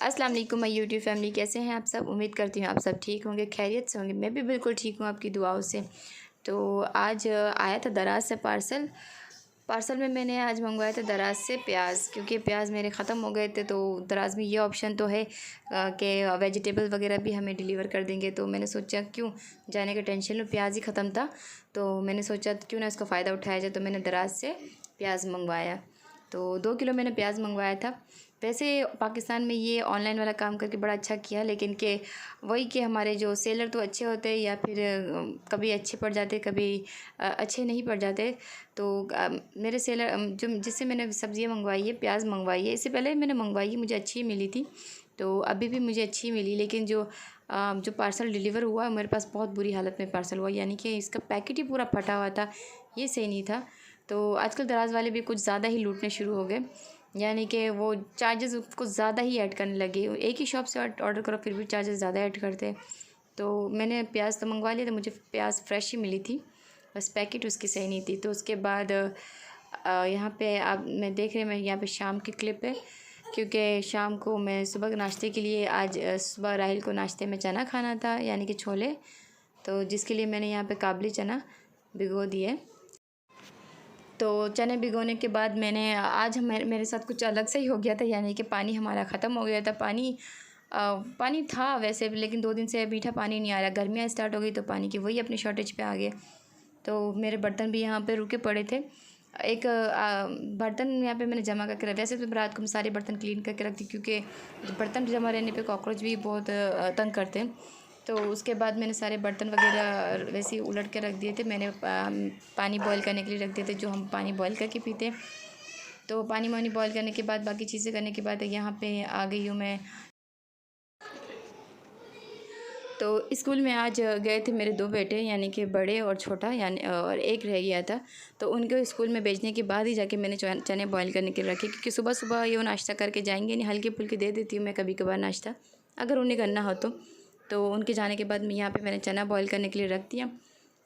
अस्सलाम वालेकुम my YouTube family, कैसे हैं आप सब। उम्मीद करती हूँ आप सब ठीक होंगे, खैरियत से होंगे। मैं भी बिल्कुल ठीक हूँ आपकी दुआओं से। तो आज आया था दराज से पार्सल में मैंने आज मंगवाया था दराज से प्याज, क्योंकि प्याज मेरे ख़त्म हो गए थे। तो दराज में ये ऑप्शन तो है कि वेजिटेबल वगैरह भी हमें डिलीवर कर देंगे। तो मैंने सोचा क्यों जाने का टेंशन लो, प्याज ही ख़त्म था तो मैंने सोचा क्यों ना इसका फ़ायदा उठाया जाए। तो मैंने दराज से प्याज मंगवाया। तो 2 किलो मैंने प्याज मंगवाया था। वैसे पाकिस्तान में ये ऑनलाइन वाला काम करके बड़ा अच्छा किया, लेकिन कि वही कि हमारे जो सेलर तो अच्छे होते हैं या फिर कभी अच्छे पड़ जाते, कभी अच्छे नहीं पड़ जाते। तो मेरे सेलर जो जिससे मैंने सब्ज़ियाँ मंगवाई है, प्याज मंगवाई है, इससे पहले मैंने मंगवाई है, मुझे अच्छी मिली थी। तो अभी भी मुझे अच्छी मिली, लेकिन जो पार्सल डिलीवर हुआ मेरे पास बहुत बुरी हालत में पार्सल हुआ, यानी कि इसका पैकेट ही पूरा फटा हुआ था, ये सही नहीं था। तो आजकल दराज वाले भी कुछ ज़्यादा ही लूटने शुरू हो गए, यानी कि वो चार्जेस कुछ ज़्यादा ही ऐड करने लगे। एक ही शॉप से ऑर्डर करो फिर भी चार्जेस ज़्यादा ऐड करते। तो मैंने प्याज तो मंगवा लिया था, मुझे प्याज फ्रेश ही मिली थी, बस पैकेट उसकी सही नहीं थी। तो उसके बाद यहाँ पे आप मैं देख रहे मैं यहाँ पे शाम की क्लिप है, क्योंकि शाम को मैं सुबह के नाश्ते के लिए आज सुबह राहिल को नाश्ते में चना खाना था, यानी कि छोले। तो जिसके लिए मैंने यहाँ पे काबली चना भिगो दिए। तो चने भिगोने के बाद मैंने आज मेरे साथ कुछ अलग से ही हो गया था, यानी कि पानी हमारा ख़त्म हो गया था। पानी था वैसे, लेकिन 2 दिन से मीठा पानी नहीं आ रहा। गर्मियाँ स्टार्ट हो गई तो पानी की वही अपनी शॉर्टेज पे आ गए। तो मेरे बर्तन भी यहाँ पे रुके पड़े थे। एक बर्तन यहाँ पे मैंने जमा करके रख, वैसे तो रात को मैं सारे बर्तन क्लीन करके रखती, क्योंकि बर्तन जमा रहने पे कॉकरोच भी बहुत तंग करते हैं। तो उसके बाद मैंने सारे बर्तन वगैरह वैसे ही उलट के रख दिए थे। मैंने पानी बॉईल करने के लिए रख दिए थे, जो हम पानी बॉईल करके पीते हैं। तो पानी वानी बॉईल करने के बाद बाकी चीज़ें करने के बाद यहाँ पे आ गई हूँ मैं। तो स्कूल में आज गए थे मेरे 2 बेटे, यानी कि बड़े और छोटा, यानी और एक रह गया था। तो उनको स्कूल में भेजने के बाद ही जाके मैंने चने बॉईल करने के लिए रखे, क्योंकि सुबह सुबह ये नाश्ता करके जाएंगे नहीं। हल्के फुल्के दे देती हूँ मैं कभी कभार नाश्ता, अगर उन्हें करना हो तो उनके जाने के बाद मैं यहाँ पे मैंने चना बॉईल करने के लिए रख दिया।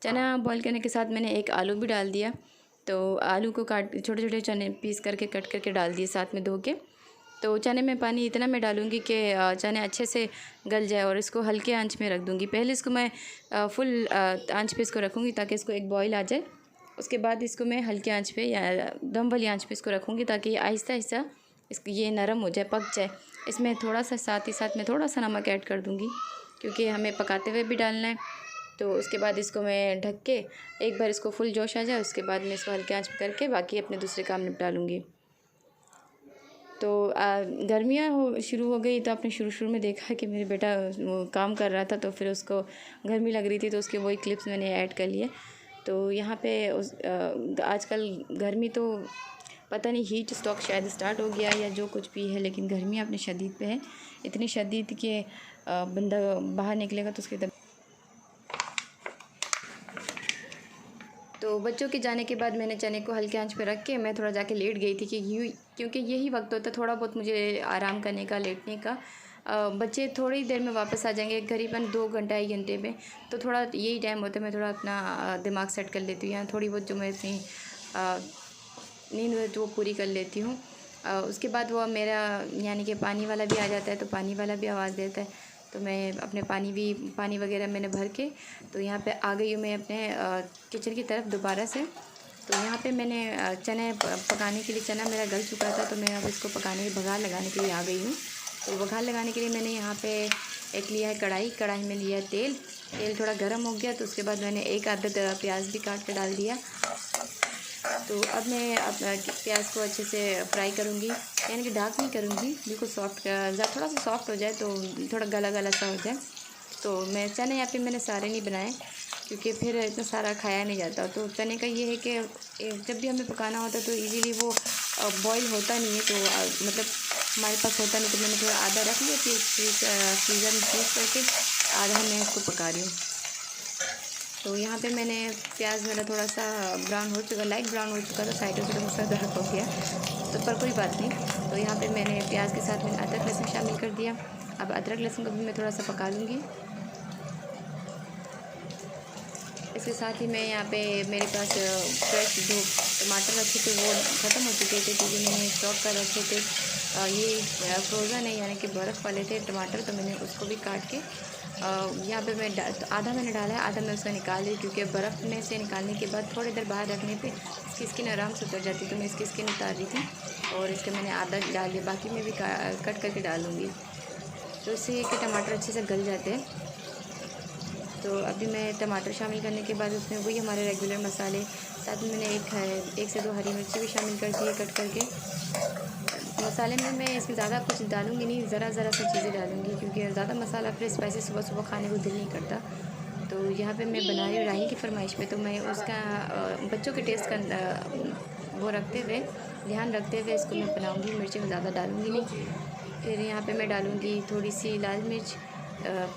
चना बॉईल करने के साथ मैंने एक आलू भी डाल दिया। तो आलू को छोटे छोटे चने पीस करके कट करके डाल दिए साथ में धो के। तो चने में पानी इतना मैं डालूँगी कि चने अच्छे से गल जाए, और इसको हल्के आंच में रख दूँगी। पहले इसको मैं फुल आंच पे इसको रखूँगी ताकि इसको एक बॉईल आ जाए। उसके बाद इसको मैं हल्के आंच पे या दम वाली आंच पे इसको रखूँगी, ताकि आहिस्ता आहिस्ता ये नरम हो जाए, पक जाए। इसमें थोड़ा सा साथ ही साथ मैं थोड़ा सा नमक ऐड कर दूँगी, क्योंकि हमें पकाते हुए भी डालना है। तो उसके बाद इसको मैं ढक के एक बार इसको फुल जोश आ जाए, उसके बाद मैं इसको हल्के आंच पे करके बाकी अपने दूसरे काम निपटा लूँगी। तो गर्मियाँ शुरू हो गई, तो आपने शुरू में देखा कि मेरे बेटा वो काम कर रहा था, तो फिर उसको गर्मी लग रही थी, तो उसके वही क्लिप्स मैंने ऐड कर लिए। तो यहाँ पे आजकल गर्मी तो पता नहीं हीट स्ट्रोक शायद स्टार्ट हो गया या जो कुछ भी है, लेकिन गर्मी अपने शदीद पे है, इतनी शदीद कि बंदा बाहर निकलेगा तो उसके तो बच्चों के जाने के बाद मैंने चने को हल्के आंच पे रख के मैं थोड़ा जाके लेट गई थी, क्योंकि यही वक्त होता है थोड़ा बहुत मुझे आराम करने का, लेटने का। बच्चे थोड़ी देर में वापस आ जाएंगे, करीबन 2 घंटा 1 घंटे में। तो थोड़ा यही टाइम होता है, मैं थोड़ा अपना दिमाग सेट कर लेती हूँ, या थोड़ी बहुत जो मैं अपनी नींद है जो पूरी कर लेती हूँ। उसके बाद वो मेरा यानी कि पानी वाला भी आ जाता है, तो पानी वाला भी आवाज़ देता है। तो मैं अपने पानी वगैरह मैंने भर के तो यहाँ पे आ गई हूँ मैं अपने किचन की तरफ दोबारा से। तो यहाँ पे मैंने चने पकाने के लिए, चना मेरा गल चुका था, तो मैं अब इसको बघार लगाने के लिए आ गई हूँ। तो बघार लगाने के लिए मैंने यहाँ पे एक लिया है कढ़ाई में लिया है तेल थोड़ा गर्म हो गया, तो उसके बाद मैंने एक आधा प्याज भी काट के डाल दिया। तो अब मैं प्याज को अच्छे से फ्राई करूँगी, यानी कि डार्क नहीं करूँगी, बिल्कुल सॉफ्ट, थोड़ा सा सॉफ्ट हो जाए, तो थोड़ा गला गला सा हो जाए। तो मैं चने यहाँ पे मैंने सारे नहीं बनाए, क्योंकि फिर इतना सारा खाया नहीं जाता। तो चने का ये है कि जब भी हमें पकाना होता है तो इजीली वो बॉईल होता नहीं है, तो मतलब हमारे पास होता नहीं, तो मैंने थोड़ा आधा रख लिया, फिर फ्रीज़र में फ्रीज करके आधा मैं इसको पका रही हूँ। तो यहाँ पे मैंने प्याज मेरा थोड़ा सा ब्राउन हो चुका, लाइट ब्राउन हो चुका था, साइडों से थोड़ा सा डार्क हो गया, तो पर कोई बात नहीं। तो यहाँ पे मैंने प्याज के साथ मैंने अदरक लहसुन शामिल कर दिया। अब अदरक लहसुन को भी मैं थोड़ा सा पका लूँगी। इसके साथ ही मैं यहाँ पे मेरे पास फ्रेश जो टमाटर रखे थे वो ख़त्म हो चुके थे, क्योंकि मैंने स्टॉक कर रखे थे। ये फ्रोज़न है यानी कि बर्फ़ वाले थे टमाटर, तो मैंने उसको भी काट के यहाँ पे मैं तो आधा मैंने डाला है, आधा मैं उसका निकाल ली, क्योंकि बर्फ़ में से निकालने के बाद थोड़ी देर बाहर रखने पे इसकी स्किन आराम से उतर जाती है। तो मैं इसकी स्किन उतार रही थी और इसके मैंने आधा डाल लिया, बाकी मैं भी कट करके डालूँगी, तो इससे कि टमाटर अच्छे से गल जाते हैं। तो अभी मैं टमाटर शामिल करने के बाद उसमें वही हमारे रेगुलर मसाले, साथ में मैंने एक से दो हरी मिर्ची भी शामिल कर दी है कट करके। मसाले में मैं इसमें ज़्यादा कुछ डालूँगी नहीं, ज़रा सी चीज़ें डालूँगी, क्योंकि ज़्यादा मसाला फिर स्पाइसी सुबह सुबह खाने को दिल नहीं करता। तो यहाँ पे मैं बना रही हूँ राही की फरमाइश पे, तो मैं उसका बच्चों के टेस्ट का वो रखते हुए, ध्यान रखते हुए इसको मैं बनाऊँगी। मिर्ची मैं ज़्यादा डालूँगी नहीं। फिर यहाँ पे मैं डालूँगी थोड़ी सी लाल मिर्च,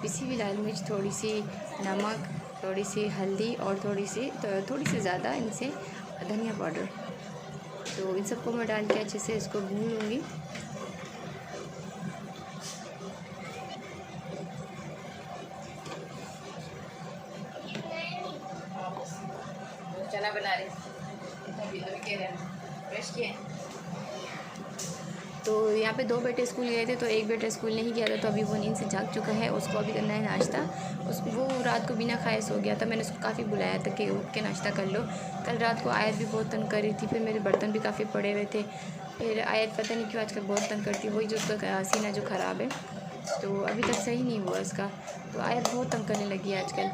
पिसी हुई लाल मिर्च, थोड़ी सी नमक, थोड़ी सी हल्दी और थोड़ी सी ज़्यादा इनसे धनिया पाउडर। तो इन सबको मैं डाल के अच्छे से इसको भून लूँगी। चना बना रहे अभी कह रहे हैं ब्रश किए। तो यहाँ पे 2 बेटे स्कूल गए थे, तो एक बेटा स्कूल नहीं गया था, तो अभी वो नींद से जाग चुका है। उसको अभी करना है नाश्ता। वो रात को बिना खाए सो गया था। मैंने उसको काफ़ी बुलाया था कि उठ के नाश्ता कर लो। कल रात को आयत भी बहुत तंग कर रही थी, फिर मेरे बर्तन भी काफ़ी पड़े हुए थे। फिर आयत पता नहीं क्यों आजकल बहुत तंग करती है, वही जो उसका सीना जो ख़राब है, तो अभी तक सही नहीं हुआ उसका। तो आयत बहुत तंग करने लगी है आजकल।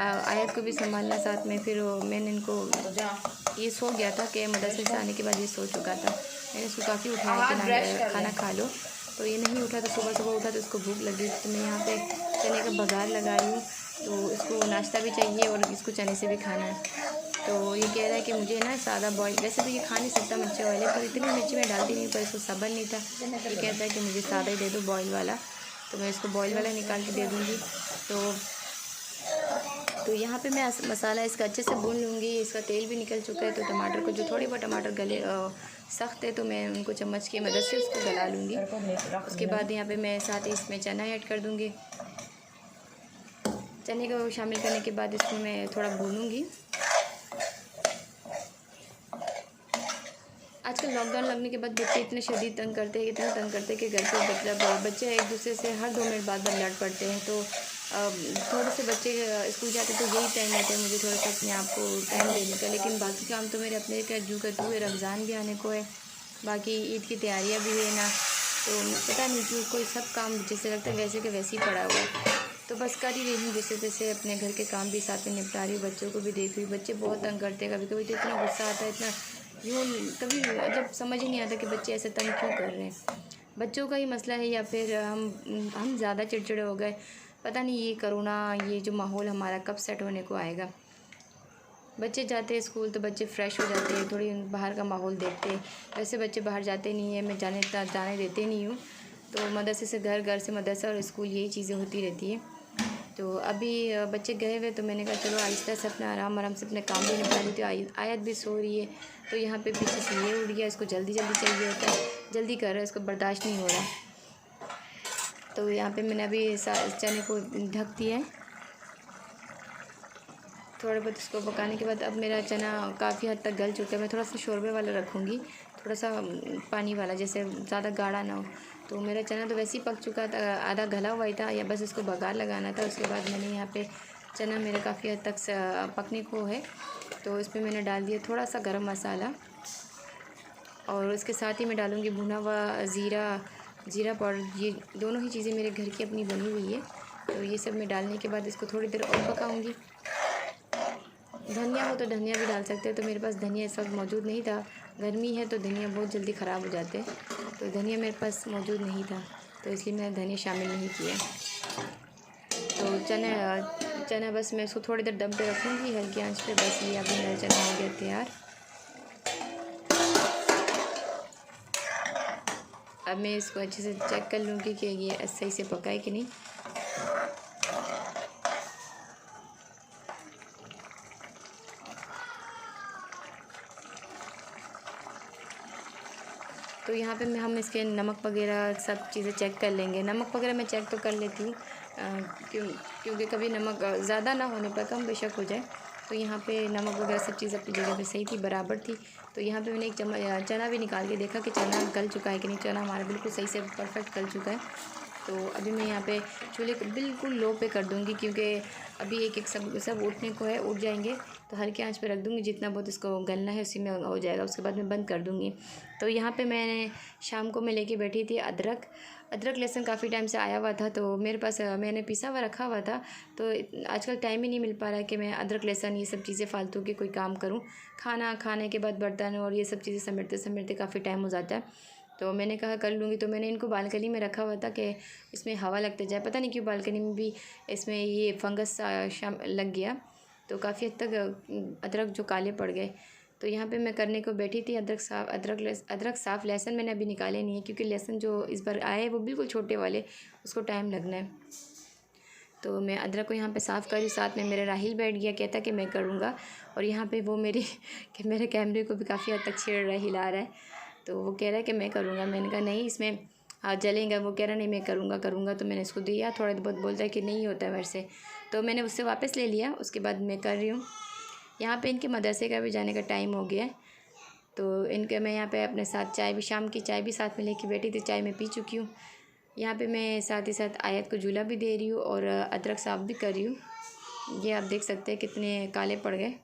आयत को भी संभालना साथ में। फिर मैंने इनको, ये सो गया था कि मदरसे से आने के बाद ये सो चुका था। मैंने इसको काफ़ी उठाया कि खाना खा लो, तो ये नहीं उठा। तो सुबह उठा तो उसको भूख लगी, तो मैं यहाँ पे चने का बघार लगा रही हूँ। तो इसको नाश्ता भी चाहिए और इसको चने से भी खाना है। तो ये कह रहा है कि मुझे ना सादा बॉयल, वैसे तो ये खा नहीं सकता मिर्ची वाले, पर इतनी मिर्ची मैं डालती नहीं, पर इसको सब्र नहीं था। ये कहता है कि मुझे सादा ही दे दो, बॉयल वाला। तो मैं इसको बॉयल वाला निकाल के दे दूँगी। तो यहाँ पे मैं मसाला इसका अच्छे से भून लूँगी। इसका तेल भी निकल चुका है, तो टमाटर को, जो थोड़े बहुत टमाटर गले सख्त है, तो मैं उनको चम्मच की मदद से उसको गला लूँगी। उसके बाद यहाँ पे मैं साथ ही इसमें चना ऐड कर दूँगी। चने को शामिल करने के बाद इसको मैं थोड़ा भूनूँगी। आजकल लॉकडाउन लगने के बाद बच्चे इतने शदीद तंग करते हैं, इतना तंग करते हैं कि घर पे मतलब बच्चे एक दूसरे से हर 2 मिनट बाद लड़ पड़ते हैं। तो थोड़े से बच्चे स्कूल जाते तो यही टाइम रहता है मुझे थोड़ा सा अपने आप को टाइम देने का, लेकिन बाकी काम तो मेरे अपने का जू का तू है। रमज़ान भी आने को है, बाकी ईद की तैयारियाँ भी है ना, तो पता नहीं क्यों कोई सब काम जैसे लगता है वैसे के वैसे ही पड़ा हुआ है। तो बस कर ही रही हूँ जैसे तैसे, अपने घर के काम भी साथ में निपटा रही हूँ, बच्चों को भी देख रही हूँ। बच्चे बहुत तंग करते हैं, कभी कभी तो इतना गुस्सा आता है, इतना यूँ कभी जब समझ ही नहीं आता कि बच्चे ऐसे तंग क्यों कर रहे हैं। बच्चों का ही मसला है या फिर हम ज़्यादा चिड़चिड़े हो गए, पता नहीं। ये कोरोना, ये जो माहौल हमारा कब सेट होने को आएगा। बच्चे जाते हैं स्कूल तो बच्चे फ़्रेश हो जाते हैं, थोड़ी बाहर का माहौल देखते हैं। वैसे बच्चे बाहर जाते नहीं है, मैं जाने देते नहीं हूँ। तो मदरसे से घर, घर से मदरसा और स्कूल, यही चीज़ें होती रहती हैं। तो अभी बच्चे गए हुए, तो मैंने कहा चलो आहिस्ता से अपना आराम से अपने काम भी निपटा लेती हूँ। आयत भी सो रही है, तो यहाँ पे पीछे से ये उड़ गया, इसको जल्दी चाहिए होता है, जल्दी कर रहा है, इसको बर्दाश्त नहीं हो रहा। तो यहाँ पे मैंने अभी चने को ढक दिया है। थोड़ा बहुत इसको पकाने के बाद अब मेरा चना काफ़ी हद तक गल चुका है। मैं थोड़ा सा शोरबे वाला रखूँगी, थोड़ा सा पानी वाला, जैसे ज़्यादा गाढ़ा ना हो। तो मेरा चना तो वैसे ही पक चुका था, आधा गला हुआ ही था, या बस इसको बघार लगाना था। उसके बाद मैंने यहाँ पे चना मेरा काफ़ी हद तक पकने को है, तो इस पर मैंने डाल दिया थोड़ा सा गरम मसाला, और उसके साथ ही मैं डालूँगी भुना हुआ जीरा पाउडर। ये दोनों ही चीज़ें मेरे घर की अपनी बनी हुई है। तो ये सब मैं डालने के बाद इसको थोड़ी देर और पकाऊँगी। धनिया हो तो धनिया भी डाल सकते हो, तो मेरे पास धनिया इस वक्त मौजूद नहीं था। गर्मी है तो धनिया बहुत जल्दी ख़राब हो जाते हैं, तो धनिया मेरे पास मौजूद नहीं था, तो इसलिए मैंने धनिया शामिल नहीं किया। तो चना बस मैं इसको थोड़ी देर दम पे रखूँगी हल्की आंच पे। बस ये अभी मेरा चना हो गया तैयार। अब मैं इसको अच्छे से चेक कर लूँगी कि ये सही से पका है कि नहीं। तो यहाँ पे हम इसके नमक वगैरह सब चीज़ें चेक कर लेंगे। नमक वगैरह मैं चेक तो कर लेती हूँ, क्योंकि कभी नमक ज़्यादा ना होने पर कम बेशक हो जाए, तो यहाँ पे नमक वगैरह सब चीज़ अपनी जगह पे सही थी, बराबर थी। तो यहाँ पे मैंने एक चम्मच चना भी निकाल के देखा कि चना गल चुका है कि नहीं। चना हमारा बिल्कुल सही से परफेक्ट गल चुका है। तो अभी मैं यहाँ पे चूल्हे को बिल्कुल लो पे कर दूँगी, क्योंकि अभी एक एक सब उठने को है, उठ जाएंगे। तो हल्के आंच पे रख दूँगी, जितना बहुत इसको गलना है उसी में हो जाएगा। उसके बाद मैं बंद कर दूँगी। तो यहाँ पे मैंने शाम को मैं लेके बैठी थी अदरक लहसुन काफ़ी टाइम से आया हुआ था, तो मेरे पास मैंने पिसा हुआ रखा हुआ था। तो आजकल टाइम ही नहीं मिल पा रहा है कि मैं अदरक लहसुन ये सब चीज़ें फालतू के कोई काम करूँ। खाना खाने के बाद बर्तन और ये सब चीज़ें समेटते समेटते काफ़ी टाइम हो जाता है। तो मैंने कहा कर लूँगी। तो मैंने इनको बालकनी में रखा हुआ था कि इसमें हवा लगते जाए। पता नहीं क्यों बालकनी में भी इसमें ये फंगस शाम लग गया, तो काफ़ी हद तक अदरक जो काले पड़ गए। तो यहाँ पे मैं करने को बैठी थी। अदरक साफ़ लहसुन मैंने अभी निकाले नहीं है, क्योंकि लहसुन जो इस बार आए हैं वो बिल्कुल छोटे वाले, उसको टाइम लगना है। तो मैं अदरक को यहाँ पे साफ़ करी। साथ में मेरा राहिल बैठ गया, कहता कि मैं करूँगा। और यहाँ पे वो मेरे कैमरे को भी काफ़ी हद तक छेड़ रहा है, हिला रहा है। तो वो कह रहा है कि मैं करूँगा। मैंने कहा नहीं, इसमें हाथ जलेगा। वो कह रहा नहीं मैं करूँगा। तो मैंने उसको दिया। थोड़ा बहुत बोलता है कि नहीं होता है मेरे से, तो मैंने उससे वापस ले लिया। उसके बाद मैं कर रही हूँ। यहाँ पे इनके मदरसे का भी जाने का टाइम हो गया है। तो इनके मैं यहाँ पे अपने साथ चाय भी, शाम की चाय भी साथ में लेके बैठी थी। चाय मैं पी चुकी हूँ। यहाँ पे मैं साथ ही साथ आयत को झूला भी दे रही हूँ और अदरक साफ़ भी कर रही हूँ। ये आप देख सकते हैं कितने काले पड़ गए।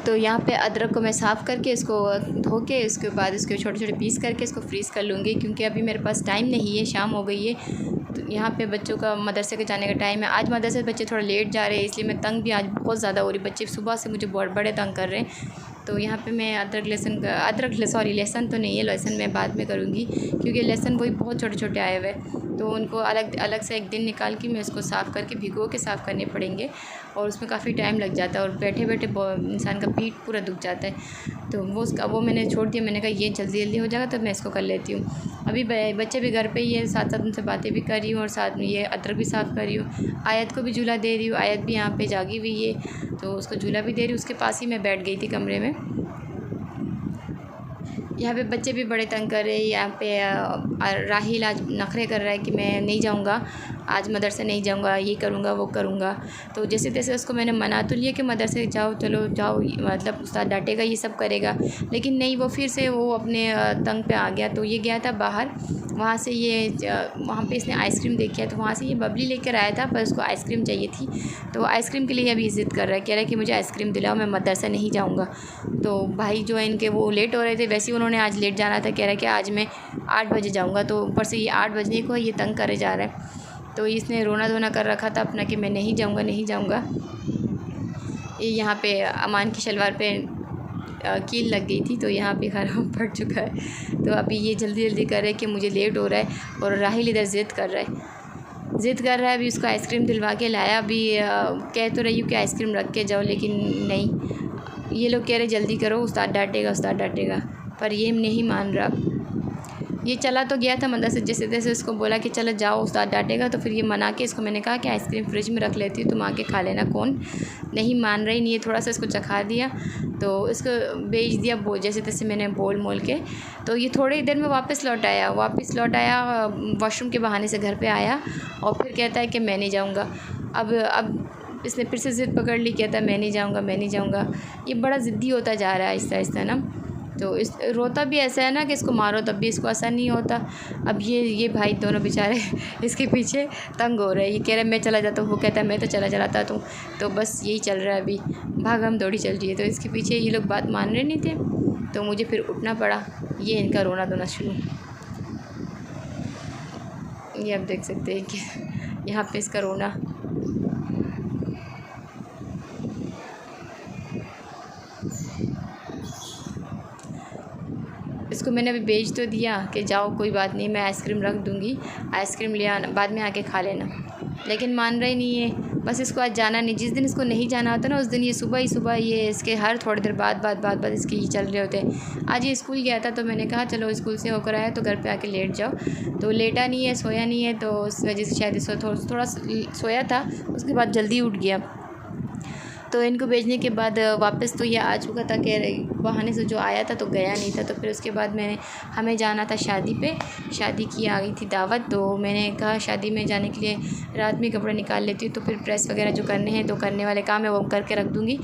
तो यहाँ पे अदरक को मैं साफ़ करके इसको धो के, उसके बाद इसके छोटे छोटे पीस करके इसको फ्रीज़ कर लूँगी, क्योंकि अभी मेरे पास टाइम नहीं है, शाम हो गई है। तो यहाँ पे बच्चों का मदरसे के जाने का टाइम है। आज मदरसे से बच्चे थोड़ा लेट जा रहे हैं, इसलिए मैं तंग भी आज बहुत ज़्यादा हो रही। बच्चे सुबह से मुझे बड़े तंग कर रहे हैं। तो यहाँ पे मैं लहसुन तो नहीं है, लहसुन मैं बाद में करूँगी, क्योंकि लहसुन वही बहुत छोटे छोटे आए हुए हैं। तो उनको अलग से एक दिन निकाल के मैं उसको साफ़ करके भिगो के साफ़ करने पड़ेंगे, और उसमें काफ़ी टाइम लग जाता है और बैठे बैठे इंसान का पीठ पूरा दुख जाता है। तो वो मैंने छोड़ दिया। मैंने कहा ये जल्दी हो जाएगा, तो मैं इसको कर लेती हूँ। अभी बच्चे भी घर पे ही है, साथ साथ उनसे बातें भी कर रही हूँ और साथ में ये अदरक भी साफ़ कर रही हूँ। आयत को भी झूला दे रही हूँ। आयत भी यहाँ पे जागी हुई है, तो उसको झूला भी दे रही हूँ। उसके पास ही मैं बैठ गई थी कमरे में। यहाँ पे बच्चे भी बड़े तंग कर रहे हैं। यहाँ पे राहिल आज नखरे कर रहा है कि मैं नहीं जाऊँगा, आज मदरसे नहीं जाऊँगा, ये करूँगा वो करूँगा। तो जैसे तैसे उसको मैंने मना तो लिया कि मदरसे जाओ, चलो जाओ, मतलब उस्ताद डांटेगा, ये सब करेगा। लेकिन नहीं, वो फिर से वो अपने तंग पे आ गया। तो ये गया था बाहर, वहाँ से वहाँ पे इसने आइसक्रीम देखी है, तो वहाँ से ये बबली लेकर आया था, पर उसको आइसक्रीम चाहिए थी। तो आइसक्रीम के लिए अभी ज़िद कर रहा है, कह रहा है कि मुझे आइसक्रीम दिलाओ, मैं मदरसा नहीं जाऊँगा। तो भाई जो है इनके वो लेट हो रहे थे, वैसे ही उन्होंने आज लेट जाना था। कह रहा है कि आज मैं 8 बजे जाऊँगा। तो ऊपर से ये 8 बजने को ये तंग करे जा रहा है। तो इसने रोना धोना कर रखा था अपना कि मैं नहीं जाऊँगा। ये यहाँ पे अमान की शलवार पे कील लग गई थी, तो यहाँ पे खराब पड़ चुका है। तो अभी ये जल्दी कर रहा है कि मुझे लेट हो रहा है, और राहिल इधर ज़िद कर रहा है। अभी उसको आइसक्रीम दिलवा के लाया। अभी कह तो रही हूँ कि आइसक्रीम रख के जाओ, लेकिन नहीं, ये लोग कह रहे जल्दी करो, उस्ताद डांटेगा, पर ये नहीं मान रहा। ये चला तो गया था मदरसे, जैसे तैसे उसको बोला कि चलो जाओ, उस्ताद डांटेगा। तो फिर ये मना के इसको मैंने कहा कि आइसक्रीम फ्रिज में रख लेती हूँ, तुम आके खा लेना। कौन नहीं मान रही, नहीं, थोड़ा सा इसको चखा दिया तो इसको बेच दिया, जैसे तैसे मैंने बोल मोल के। तो ये थोड़ी देर में वापस लौट आया, वॉशरूम के बहाने से घर पर आया, और फिर कहता है कि मैं नहीं जाऊँगा। अब इसने फिर से ज़िद पकड़ ली, कहता है मैं नहीं जाऊँगा। ये बड़ा ज़िद्दी होता जा रहा है आहिस्ता ना। तो इस रोता भी ऐसा है ना कि इसको मारो तब भी इसको असर नहीं होता। अब ये भाई दोनों बेचारे इसके पीछे तंग हो रहे हैं। ये कह रहा है मैं चला जाता हूँ, वो कहता है मैं तो चला जाता हूँ। तो बस यही चल रहा है, अभी भागम दौड़ी चल रही है। तो इसके पीछे ये लोग बात मान रहे नहीं थे, तो मुझे फिर उठना पड़ा। ये इनका रोना धोना शुरू। ये आप देख सकते हैं कि यहाँ पे इसका रोना। इसको मैंने अभी भेज तो दिया कि जाओ, कोई बात नहीं, मैं आइसक्रीम रख दूँगी, आइसक्रीम ले आना, बाद में आके खा लेना। लेकिन मान रहा ही नहीं है। बस इसको आज जाना नहीं। जिस दिन इसको नहीं जाना होता ना, उस दिन ये सुबह ये इसके हर थोड़ी देर बाद इसके ये चल रहे होते हैं। आज ये स्कूल गया था, तो मैंने कहा चलो स्कूल से होकर आया तो घर पे आके लेट जाओ। तो लेटा नहीं है, सोया नहीं है, तो उस वजह से शायद इसको थोड़ा सोया था, उसके बाद जल्दी उठ गया। तो इनको भेजने के बाद वापस तो ये आ चुका था कि बहाने से जो आया था तो गया नहीं था। तो फिर उसके बाद हमें जाना था शादी पे, शादी की आ गई थी दावत। तो मैंने कहा शादी में जाने के लिए रात में कपड़े निकाल लेती हूँ, तो फिर प्रेस वगैरह जो करने हैं तो करने वाले काम है वो करके रख दूँगी।